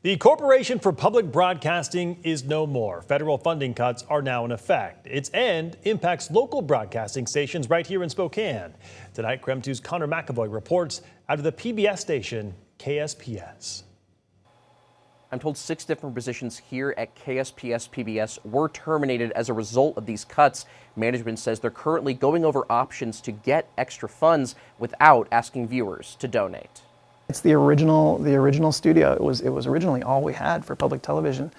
The Corporation for Public Broadcasting is no more. Federal funding cuts are now in effect. Its end impacts local broadcasting stations right here in Spokane. Tonight, KREM 2's Connor McAvoy reports out of the PBS station, KSPS. I'm told 6 different positions here at KSPS PBS were terminated as a result of these cuts. Management says they're currently going over options to get extra funds without asking viewers to donate. It's the original studio. It was originally all we had for public television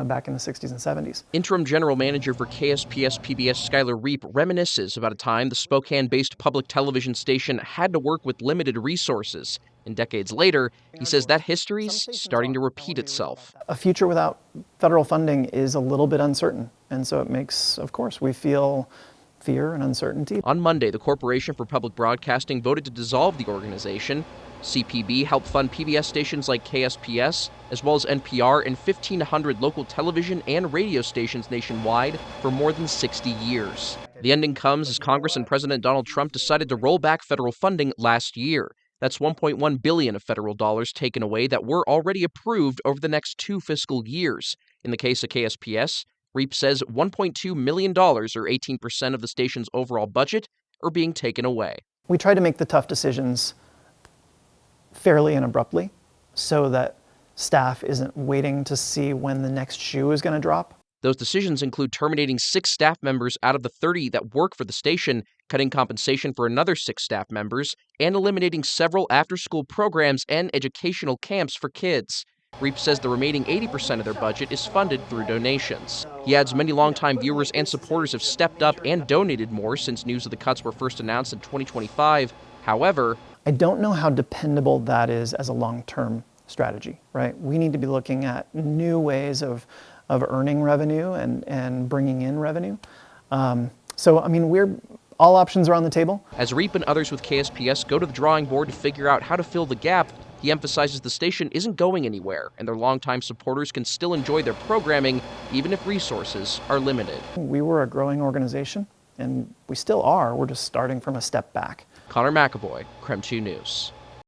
back in the 60s and 70s. Interim General Manager for KSPS PBS Skylar Reap reminisces about a time the Spokane-based public television station had to work with limited resources. And decades later, he says that history's starting to repeat itself. A future without federal funding is a little bit uncertain, and so it makes, of course, we feel fear and uncertainty. On Monday, the Corporation for Public Broadcasting voted to dissolve the organization. CPB helped fund PBS stations like KSPS, as well as NPR and 1,500 local television and radio stations nationwide for more than 60 years. The ending comes as Congress and President Donald Trump decided to roll back federal funding last year. That's $1.1 billion of federal dollars taken away that were already approved over the next 2 fiscal years. In the case of KSPS, Reap says $1.2 million, or 18% of the station's overall budget, are being taken away. We try to make the tough decisions fairly and abruptly so that staff isn't waiting to see when the next shoe is going to drop. Those decisions include terminating 6 staff members out of the 30 that work for the station, cutting compensation for another 6 staff members, and eliminating several after-school programs and educational camps for kids. Reap says the remaining 80% of their budget is funded through donations. He adds many longtime viewers and supporters have stepped up and donated more since news of the cuts were first announced in 2025. However, I don't know how dependable that is as a long-term strategy, right? We need to be looking at new ways of earning revenue and bringing in revenue. So, I mean, all options are on the table. As Reap and others with KSPS go to the drawing board to figure out how to fill the gap, he emphasizes the station isn't going anywhere, and their longtime supporters can still enjoy their programming, even if resources are limited. We were a growing organization, and we still are. We're just starting from a step back. Connor McAvoy, KREM 2 News.